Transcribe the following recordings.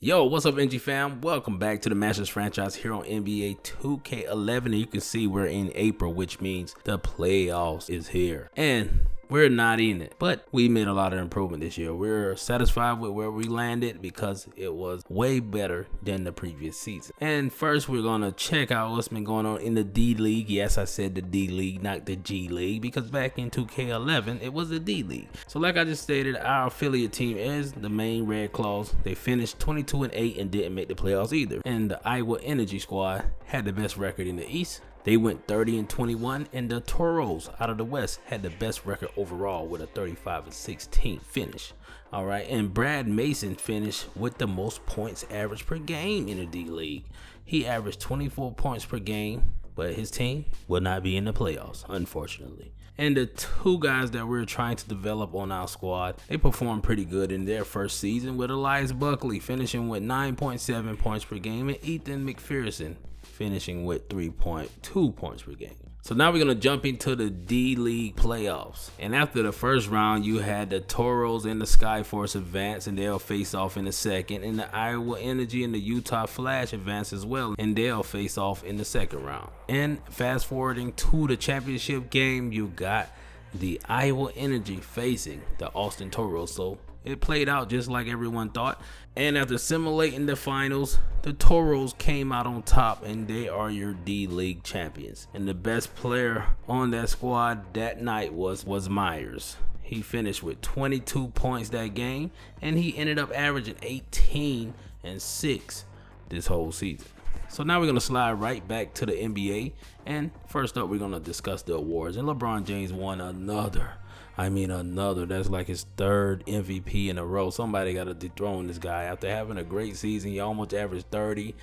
Yo, what's up, NG fam? Welcome back to the Masters franchise here on NBA 2K11. And you can see we're in April, which means the playoffs is here. And we're not in it, but we made a lot of improvement this year. We're satisfied with where we landed because it was way better than the previous season. And first, we're going to check out what's been going on in the D League. Yes, I said the D League, not the G League, because back in 2K11, it was the D League. So like I just stated, our affiliate team is the Maine Red Claws. They finished 22-8 and didn't make the playoffs either. And the Iowa Energy squad had the best record in the East. They went 30-21, and the Toros out of the West had the best record overall with a 35-16 finish. All right, and Brad Mason finished with the most points average per game in the D League. He averaged 24 points per game, but his team will not be in the playoffs, unfortunately. And the two guys that we're trying to develop on our squad, they performed pretty good in their first season, with Elias Buckley finishing with 9.7 points per game and Ethan McPherson finishing with 3.2 points per game. So now we're going to jump into the D League playoffs. And after the first round, you had the Toros and the Skyforce advance, and they'll face off in the second. And the Iowa Energy and the Utah Flash advance as well, and they'll face off in the second round. And fast forwarding to the championship game, you got the Iowa Energy facing the Austin Toros. So it played out just like everyone thought. And after simulating the finals, the Toros came out on top, and they are your D League champions. And the best player on that squad that night was Myers. He finished with 22 points that game, and he ended up averaging 18 and 6 this whole season. So now we're going to slide right back to the NBA. And first up, we're going to discuss the awards. And LeBron James won another. That's like his third MVP in a row. Somebody got to dethrone this guy. After having a great season, he almost averaged 30,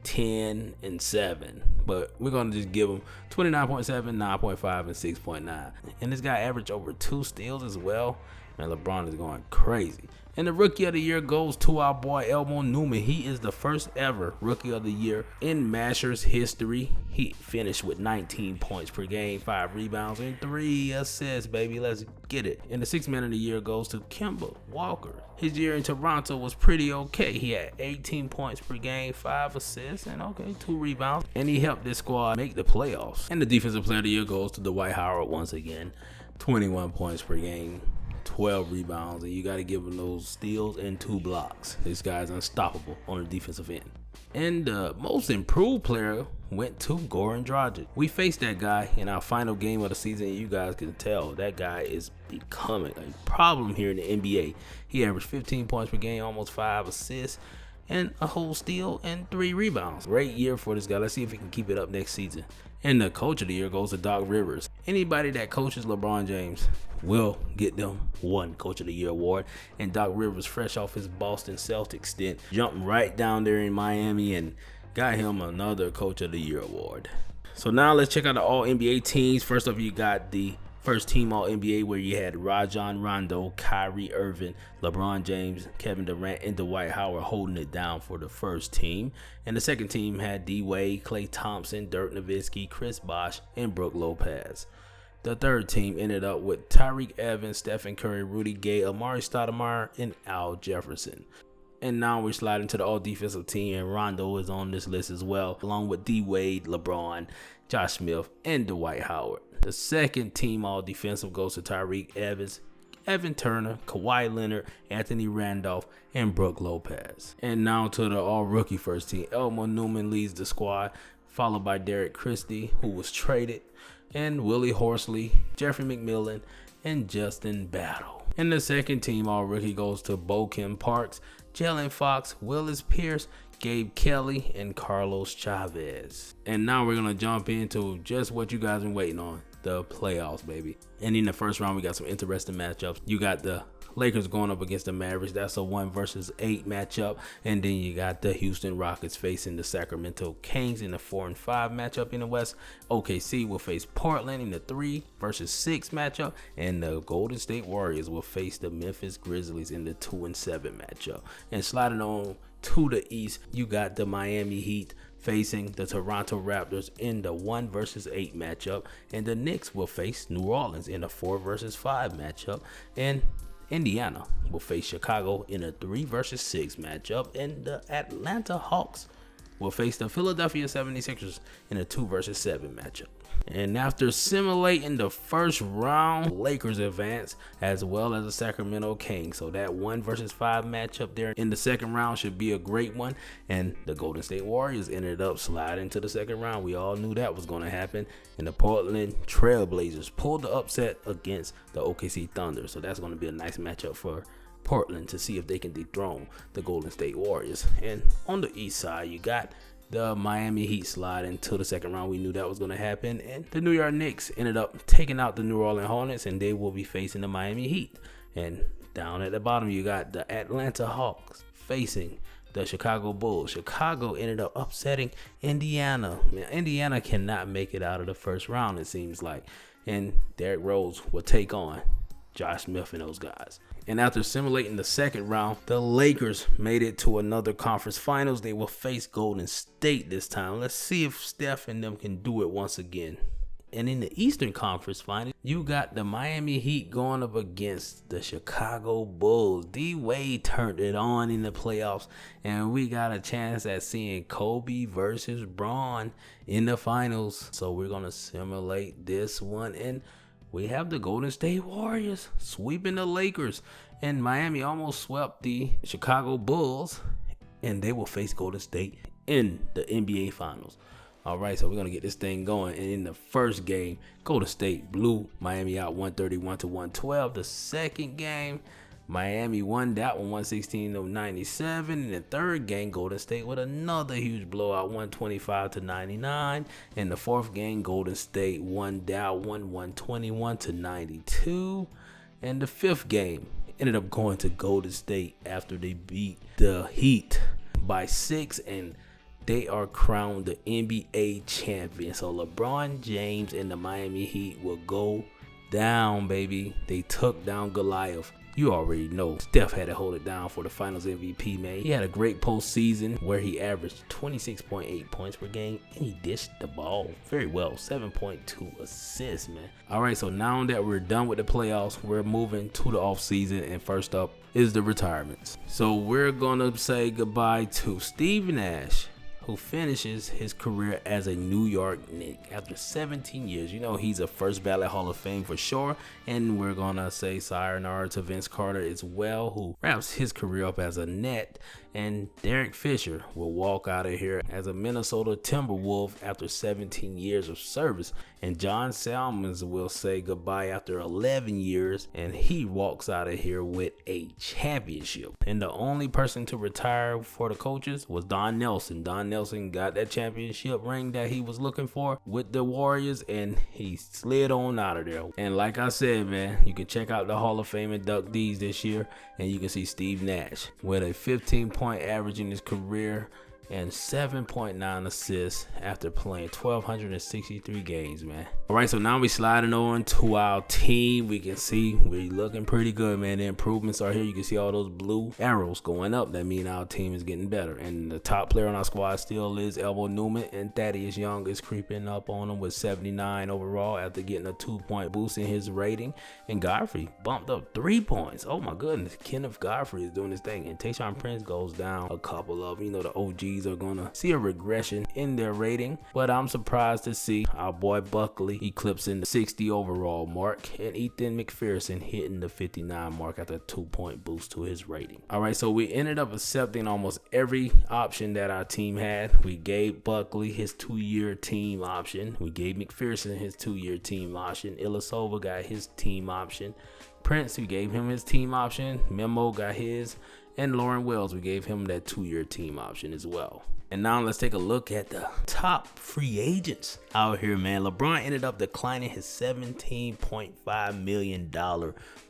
10, and 7. But we're going to just give him 29.7, 9.5, and 6.9. And this guy averaged over 2 steals as well. Man, LeBron is going crazy. And the Rookie of the Year goes to our boy Elmo Newman. He is the first ever Rookie of the Year in Masters history. He finished with 19 points per game, 5 rebounds, and 3 assists, baby. Let's get it. And the Sixth Man of the Year goes to Kemba Walker. His year in Toronto was pretty okay. He had 18 points per game, 5 assists, and 2 rebounds. And he helped this squad make the playoffs. And the Defensive Player of the Year goes to Dwight Howard once again. 21 points per game, 12 rebounds, and you got to give him those steals and 2 blocks. This guy's unstoppable on the defensive end. And the most improved player went to Goran Dragic. We faced that guy in our final game of the season, and you guys can tell that guy is becoming a problem here in the NBA. He averaged 15 points per game, almost 5 assists, and a whole steal and 3 rebounds. Great year for this guy. Let's see if he can keep it up next season. And the Coach of the Year goes to Doc Rivers. Anybody that coaches LeBron James will get them one Coach of the Year award. And Doc Rivers, fresh off his Boston Celtics stint, jumped right down there in Miami and got him another Coach of the Year award. So now let's check out the All-NBA teams. First up, you got the first team All-NBA, where you had Rajon Rondo, Kyrie Irving, LeBron James, Kevin Durant, and Dwight Howard holding it down for the first team. And the second team had D-Wade, Klay Thompson, Dirk Nowitzki, Chris Bosh, and Brook Lopez. The third team ended up with Tyreke Evans, Stephen Curry, Rudy Gay, Amari Stoudemire, and Al Jefferson. And now we're sliding to the all-defensive team, and Rondo is on this list as well, along with D-Wade, LeBron, Josh Smith, and Dwight Howard. The second team all-defensive goes to Tyreke Evans, Evan Turner, Kawhi Leonard, Anthony Randolph, and Brook Lopez. And now to the all-rookie first team. Elmo Newman leads the squad, followed by Derek Christie, who was traded, and Willie Horsley, Jeffrey McMillan, and Justin Battle. And the second team all-rookie goes to Bokim Parks, Jalen Fox, Willis Pierce, Gabe Kelly, and Carlos Chavez. And now we're going to jump into just what you guys been waiting on, the playoffs, baby. And in the first round, we got some interesting matchups. You got the Lakers going up against the Mavericks. That's a 1 versus 8 matchup. And then you got the Houston Rockets facing the Sacramento Kings in the 4 and 5 matchup in the West. OKC will face Portland in the 3 versus 6 matchup. And the Golden State Warriors will face the Memphis Grizzlies in the 2 and 7 matchup. And sliding on to the East, you got the Miami Heat facing the Toronto Raptors in the 1 versus 8 matchup. And the Knicks will face New Orleans in a 4 versus 5 matchup. And Indiana will face Chicago in a 3 versus 6 matchup, and the Atlanta Hawks will face the Philadelphia 76ers in a 2 versus 7 matchup. And after simulating the first round, Lakers advance as well as the Sacramento Kings. So that 1 versus 5 matchup there in the second round should be a great one. And the Golden State Warriors ended up sliding to the second round. We all knew that was going to happen. And the Portland Trailblazers pulled the upset against the OKC Thunder. So that's going to be a nice matchup for Portland to see if they can dethrone the Golden State Warriors. And on the east side, you got the Miami Heat slide into the second round. We knew that was going to happen. And the New York Knicks ended up taking out the New Orleans Hornets, and they will be facing the Miami Heat. And down at the bottom, you got the Atlanta Hawks facing the Chicago Bulls. Chicago ended up upsetting Indiana. Man, Indiana cannot make it out of the first round, it seems like. And Derrick Rose will take on Josh Smith and those guys. And after simulating the second round, the Lakers made it to another conference finals. They will face Golden State this time. Let's see if Steph and them can do it once again. And in the Eastern Conference Finals, you got the Miami Heat going up against the Chicago Bulls. D-Wade turned it on in the playoffs, and we got a chance at seeing Kobe versus Braun in the finals. So we're going to simulate this one, and we have the Golden State Warriors sweeping the Lakers, and Miami almost swept the Chicago Bulls, and they will face Golden State in the NBA Finals. All right, so we're going to get this thing going. And in the first game, Golden State blew Miami out 131-112. The second game, Miami won that one 116-97. In the third game, Golden State with another huge blowout 125-99. In the fourth game, Golden State won that one 121-92. And the fifth game ended up going to Golden State after they beat the Heat by 6, and they are crowned the NBA champion. So LeBron James and the Miami Heat will go down, baby. They took down Goliath. You already know Steph had to hold it down for the Finals MVP, man. He had a great postseason where he averaged 26.8 points per game, and he dished the ball very well, 7.2 assists, man. All right, so now that we're done with the playoffs, we're moving to the offseason, and first up is the retirements. So we're going to say goodbye to Steve Nash, who finishes his career as a New York Knick after 17 years. You know, he's a first ballot Hall of Fame for sure. And we're gonna say sayonara to Vince Carter as well, who wraps his career up as a Net. And Derek Fisher will walk out of here as a Minnesota Timberwolf after 17 years of service. And John Salmons will say goodbye after 11 years, and he walks out of here with a championship. And the only person to retire for the coaches was Don Nelson. Don Nelson got that championship ring that he was looking for with the Warriors, and he slid on out of there. And like I said, man, you can check out the Hall of Fame inductees this year, and you can see Steve Nash with a 15-point average in his career and 7.9 assists after playing 1,263 games, man. All right, so now we sliding on to our team. We can see we're looking pretty good, man. The improvements are here. You can see all those blue arrows going up. That means our team is getting better. And the top player on our squad still is Elbow Newman, and Thaddeus Young is creeping up on him with 79 overall after getting a 2-point boost in his rating. And Godfrey bumped up 3 points. Oh my goodness, Kenneth Godfrey is doing his thing. And Tayshaun Prince goes down a couple of, the OGs are gonna see a regression in their rating, but I'm surprised to see our boy Buckley eclipsing the 60 overall mark, and Ethan McPherson hitting the 59 mark after a 2-point boost to his rating. All right, so we ended up accepting almost every option that our team had. We gave Buckley his 2-year team option. We gave McPherson his 2-year team option. Ilyasova got his team option. Prince, we gave him his team option. Memo got his. And Lauren Wells, we gave him that 2-year team option as well. And now let's take a look at the top free agents out here, man. LeBron ended up declining his $17.5 million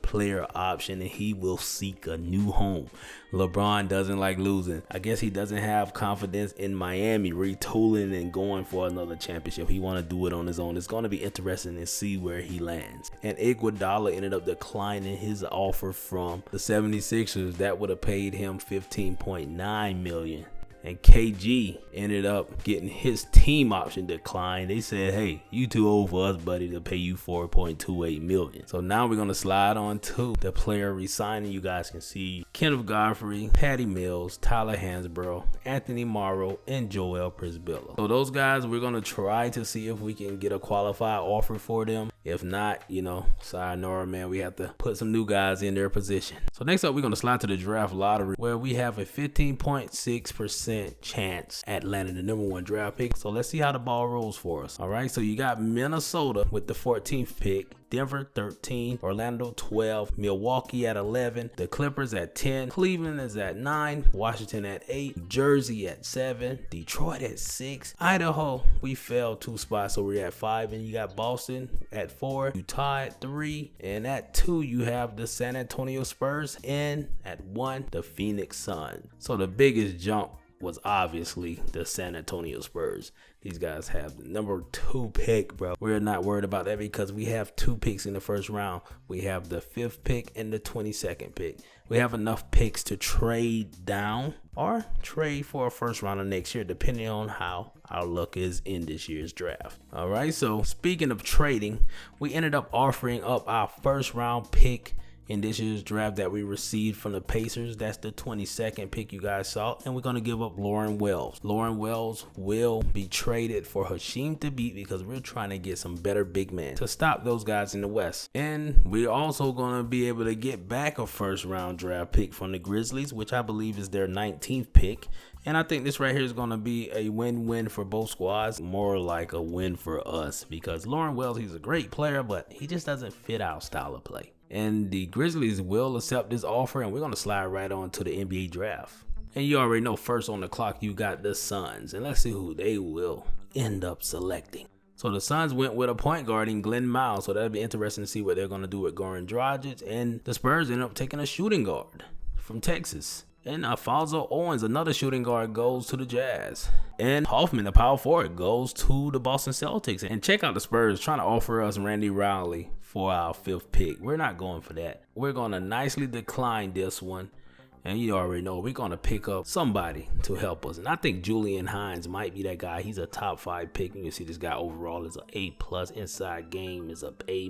player option, and he will seek a new home. LeBron doesn't like losing. I guess he doesn't have confidence in Miami retooling and going for another championship. He want to do it on his own. It's going to be interesting to see where he lands. And Iguodala ended up declining his offer from the 76ers. That would have paid him $15.9 million. And KG ended up getting his team option declined. They said, hey, you too old for us, buddy, to pay you $4.28 million. So now we're going to slide on to the player resigning. You guys can see Kenneth Godfrey, Patty Mills, Tyler Hansbrough, Anthony Morrow, and Joel Prisbilla. So those guys, we're going to try to see if we can get a qualified offer for them. If not, you know, sayonara, man, we have to put some new guys in their position. So next up, we're going to slide to the draft lottery, where we have a 15.6% chance at landing the #1 draft pick. So let's see how the ball rolls for us. All right, so you got Minnesota with the 14th pick, Denver 13, Orlando 12, Milwaukee at 11, the Clippers at 10, Cleveland is at 9, Washington at 8, Jersey at 7, Detroit at 6, Idaho, we fell 2 spots, so we're at 5, and you got Boston at 4, Utah at 3, and at 2 you have the San Antonio Spurs, and at 1 the Phoenix Suns. So the biggest jump was obviously the San Antonio Spurs. These guys have the #2 pick, bro. We're not worried about that because we have 2 picks in the first round. We have the 5th pick and the 22nd pick. We have enough picks to trade down or trade for a first rounder next year, depending on how our luck is in this year's draft. All right, so speaking of trading, we ended up offering up our first round pick in this year's draft that we received from the Pacers. That's the 22nd pick you guys saw, and we're going to give up Lauren Wells. Lauren Wells will be traded for Hasheem Thabeet because we're trying to get some better big men to stop those guys in the West. And we're also going to be able to get back a first round draft pick from the Grizzlies, which I believe is their 19th pick. And I think this right here is going to be a win-win for both squads, more like a win for us, because Lauren Wells, he's a great player, but he just doesn't fit our style of play. And the Grizzlies will accept this offer, and we're going to slide right on to the NBA draft. And you already know, first on the clock, you got the Suns, and let's see who they will end up selecting. So the Suns went with a point guard in Glenn Miles, so that'll be interesting to see what they're going to do with Goran Dragic. And the Spurs ended up taking a shooting guard from Texas. And Alfonso Owens, another shooting guard, goes to the Jazz. And Hoffman, the power forward, goes to the Boston Celtics. And check out the Spurs trying to offer us Randy Riley for our 5th pick. We're not going for that. We're going to nicely decline this one. And you already know we're going to pick up somebody to help us. And I think Julian Hines might be that guy. He's a top 5 pick. You can see this guy overall is an A+. Inside game is a A-.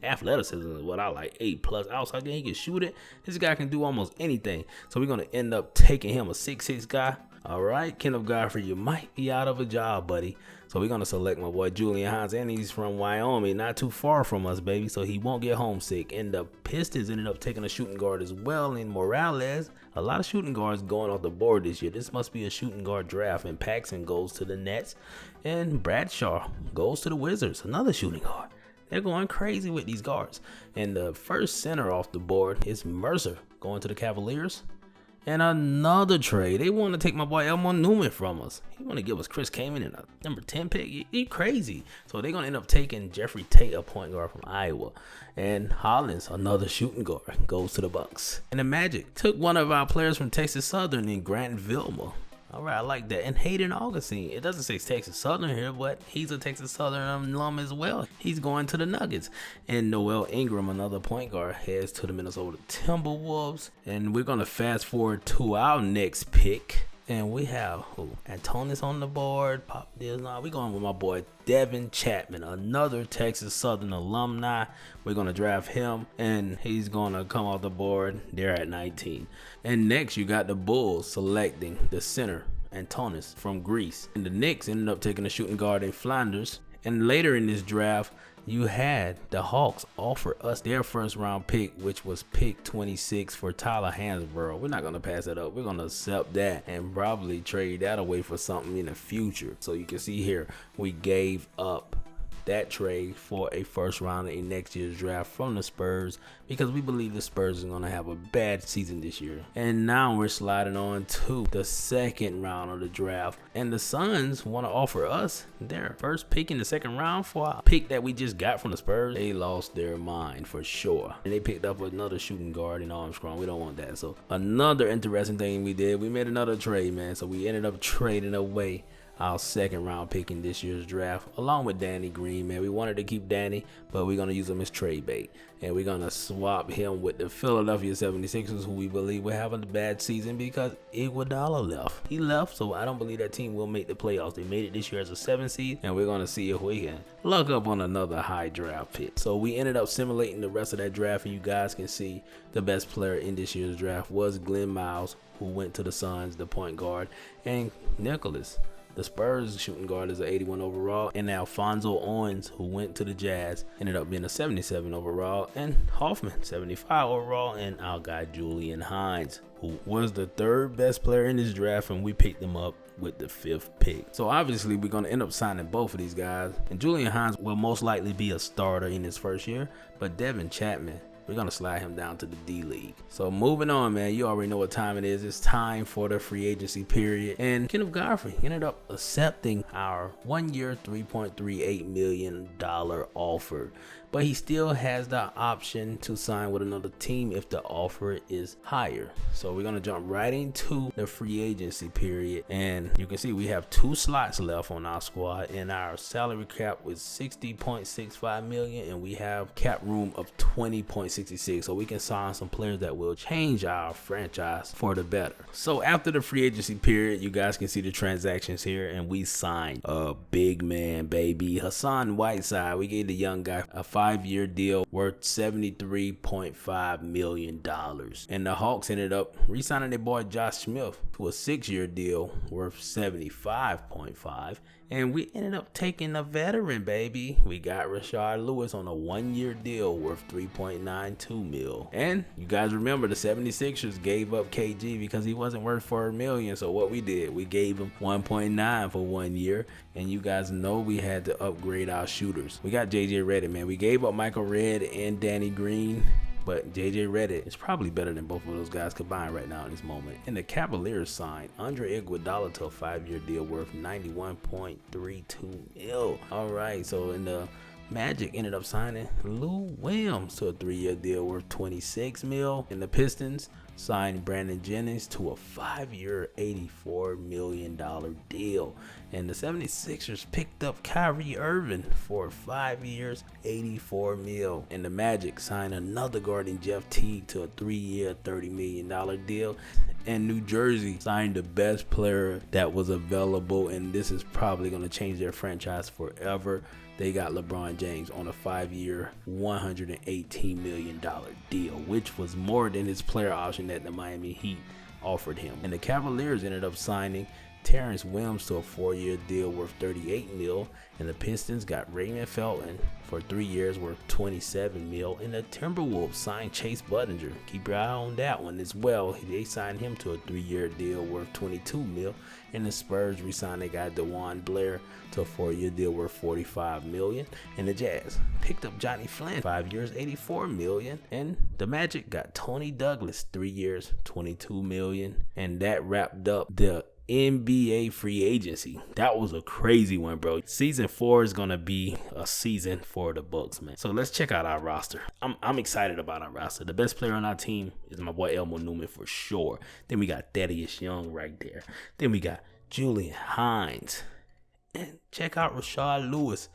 Athleticism is what I like. A+. Outside game, he can shoot it. This guy can do almost anything. So we're going to end up taking him, a 6'6" guy. All right, Kenneth Godfrey, you might be out of a job, buddy. So we're going to select my boy Julian Hines, and he's from Wyoming, not too far from us, baby, so he won't get homesick. And the Pistons ended up taking a shooting guard as well in Morales. A lot of shooting guards going off the board this year. This must be a shooting guard draft, and Paxson goes to the Nets, and Bradshaw goes to the Wizards, another shooting guard. They're going crazy with these guards. And the first center off the board is Mercer going to the Cavaliers. And another trade. They want to take my boy Elmore Newman from us. He want to give us Chris Kaman in a #10 pick. You crazy. So they're going to end up taking Jeffrey Tate, a point guard from Iowa. And Hollins, another shooting guard, goes to the Bucks. And the Magic took one of our players from Texas Southern in Grant Vilma. All right, I like that. And Hayden Augustine. It doesn't say Texas Southern here, but he's a Texas Southern alum as well. He's going to the Nuggets. And Noel Ingram, another point guard, heads to the Minnesota Timberwolves. And we're going to fast forward to our next pick. And we have Antonis on the board. Pop Disney. We're going with my boy Devin Chapman, another Texas Southern alumni. We're going to draft him, and he's going to come off the board there at 19. And next, you got the Bulls selecting the center, Antonis from Greece. And the Knicks ended up taking a shooting guard in Flanders. And later in this draft, you had the Hawks offer us their first round pick, which was pick 26 for Tyler Hansbrough. We're not going to pass that up. We're going to accept that and probably trade that away for something in the future. So you can see here, we gave up that trade for a first rounder in next year's draft from the Spurs because we believe the Spurs are going to have a bad season this year. And now we're sliding on to the second round of the draft, and the Suns want to offer us their first pick in the second round for a pick that we just got from the Spurs. They lost their mind for sure, and they picked up another shooting guard in Armstrong. We don't want that. So another interesting thing we did, we made another trade, man. So we ended up trading away our second round pick in this year's draft, along with Danny Green, man. We wanted to keep Danny, but we're going to use him as trade bait. And we're going to swap him with the Philadelphia 76ers, who we believe will have a bad season because Iguodala left. He left, so I don't believe that team will make the playoffs. They made it this year as a 7 seed, and we're going to see if we can luck up on another high draft pick. So we ended up simulating the rest of that draft, and you guys can see the best player in this year's draft was Glenn Miles, who went to the Suns, the point guard, and Nicholas, the Spurs shooting guard, is an 81 overall, and Alfonso Owens, who went to the Jazz, ended up being a 77 overall, and Hoffman, 75 overall, and our guy Julian Hines, who was the third best player in this draft, and we picked him up with the 5th pick. So obviously we're going to end up signing both of these guys, and Julian Hines will most likely be a starter in his first year, but Devin Chapman, we're going to slide him down to the D-League. So moving on, man, you already know what time it is. It's time for the free agency period. And Kenneth Godfrey ended up accepting our 1-year, $3.38 million offer. But he still has the option to sign with another team if the offer is higher. So we're going to jump right into the free agency period. And you can see we have 2 slots left on our squad. And our salary cap was $60.65 million. And we have cap room of $20.66. So we can sign some players that will change our franchise for the better. So after the free agency period, you guys can see the transactions here. And we signed a big man, baby. Hassan Whiteside. We gave the young guy a 5-year deal worth $73.5 million. And the Hawks ended up re-signing their boy Josh Smith to a 6-year deal worth $75.5. And we ended up taking a veteran, baby. We got Rashard Lewis on a 1-year deal worth $3.92 million. And you guys remember the 76ers gave up KG because he wasn't worth $4 million. So what we did, we gave him 1.9 for 1 year. And you guys know we had to upgrade our shooters. We got JJ Redick, man. We gave up Michael Redd and Danny Green, but JJ Redick is probably better than both of those guys combined right now in this moment. And the Cavaliers signed Andre Iguodala to a 5-year deal worth $91.32 million. All right, so in the Magic ended up signing Lou Williams to a 3-year deal worth $26 million. And the Pistons signed Brandon Jennings to a 5-year, $84 million deal. And the 76ers picked up Kyrie Irving for 5 years, $84 million. And the Magic signed another guard in Jeff Teague to a 3-year, $30 million deal. And New Jersey signed the best player that was available, and this is probably going to change their franchise forever. They got LeBron James on a 5-year, $118 million deal, which was more than his player option that the Miami Heat offered him. And the Cavaliers ended up signing Terrence Williams to a 4-year deal worth $38 million. And the Pistons got Raymond Felton for 3 years worth $27 million. And the Timberwolves signed Chase Budinger. Keep your eye on that one as well. They signed him to a 3-year deal worth $22 million. And the Spurs re-signed their guy DeJuan Blair to a 4-year deal worth $45 million. And the Jazz picked up Johnny Flynn, 5 years, $84 million. And the Magic got Tony Douglas, 3 years, $22 million. And that wrapped up the NBA free agency. That was a crazy one, bro. Season 4 is gonna be a season for the Bucks, man. So let's check out our roster. I'm excited about our roster. The best player on our team is my boy Elmo Newman for sure. Then we got Thaddeus Young right there. Then we got Julian Hines. And check out Rashard Lewis.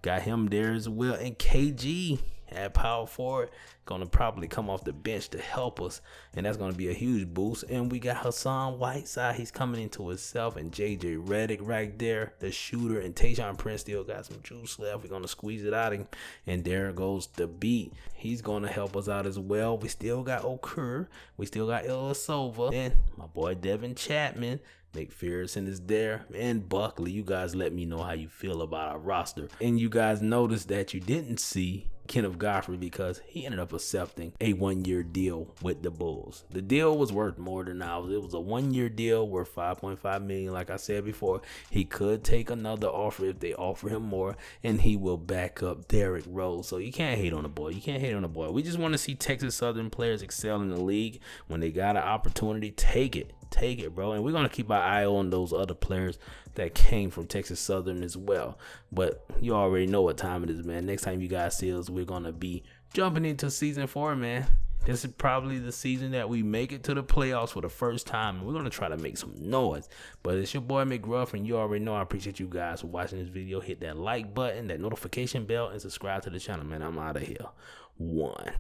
Got him there as well. And KG at power forward, gonna probably come off the bench to help us, and that's gonna be a huge boost. And we got Hassan Whiteside, he's coming into himself, and JJ Redick right there, the shooter, and Tayshaun Prince still got some juice left. We're gonna squeeze it out of him, and there goes the beat. He's gonna help us out as well. We still got Okur, we still got Ilyasova, and my boy Devin Chapman. McPherson is there, and Buckley. You guys let me know how you feel about our roster. And you guys noticed that you didn't see Kenneth Godfrey because he ended up accepting a 1-year deal with the Bulls. The deal was worth more than ours. It was a 1-year deal worth $5.5 million. Like I said before, he could take another offer if they offer him more, and he will back up Derrick Rose. So you can't hate on the boy. You can't hate on the boy. We just want to see Texas Southern players excel in the league. When they got an opportunity, take it. Take it, bro. And we're going to keep our eye on those other players that came from Texas Southern as well. But you already know what time it is, man. Next time you guys see us, we're going to be jumping into season 4, man. this is probably the season that we make it to the playoffs for the first time. We're going to try to make some noise. But it's your boy McGruff, and you already know I appreciate you guys for watching this video. Hit that like button, that notification bell, and subscribe to the channel, man. I'm out of here. 1.